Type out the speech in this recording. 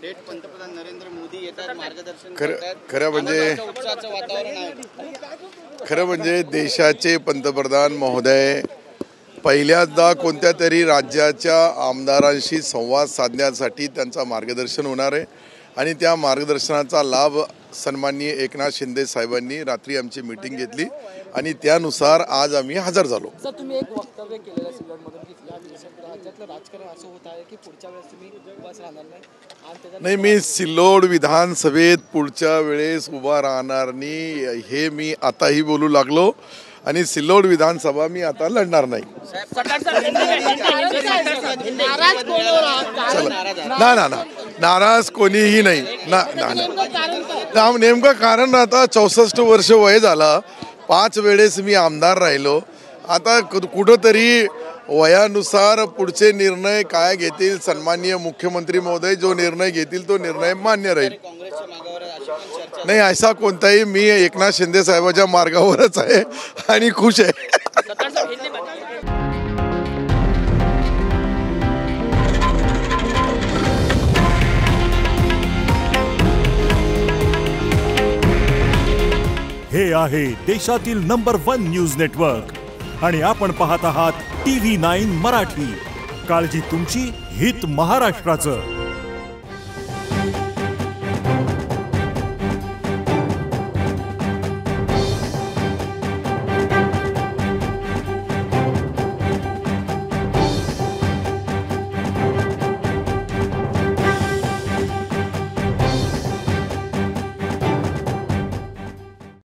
थेट पंतप्रधान नरेंद्र मोदी येतात, मार्गदर्शन खरं म्हणजे देशाचे पंतप्रधान महोदय पहिल्यांदा कोणत्या तरी राज्याच्या आमदारांशी संवाद साधण्यासाठी त्यांचा मार्गदर्शन होणार आहे आणि त्या मार्गदर्शनाचा लाभ सन्माननीय एकनाथ शिंदे साहेबांनी रात्री आमची मीटिंग घेतली आणि त्यानुसार आज आम्ही हजर झालो. सर, तुम्ही एक वक्तव्य केलेलं सिल्लोडमधून की राज्यातलं राजकारण असं होत आहे की पुढच्या वेळेस तुम्ही बस राहणार नाही. मी सिल्लोड विधानसभेत पुढच्या वेळेस उभा राहणार नाही हे मी आताही बोलू लागलो आणि सिल्लोड विधानसभा मी आता लढणार नाही. ना नाराज कोणीही नाही ना. नेमकं कारण आता 64 वर्ष वय झालं, 5 वेळेस मी आमदार राहिलो. आता कुठंतरी वयानुसार पुढचे निर्णय काय घेतील सन्माननीय मुख्यमंत्री महोदय जो निर्णय घेतील तो निर्णय मान्य राहील. नाही असा कोणताही, मी एकनाथ शिंदे साहेबांच्या मार्गावरच आहे आणि खुश आहे. हे आहे देशातील नंबर 1 न्यूज नेटवर्क आणि आपण पाहत आहात TV9 मराठी. काळजी तुमची, हित महाराष्ट्राचं.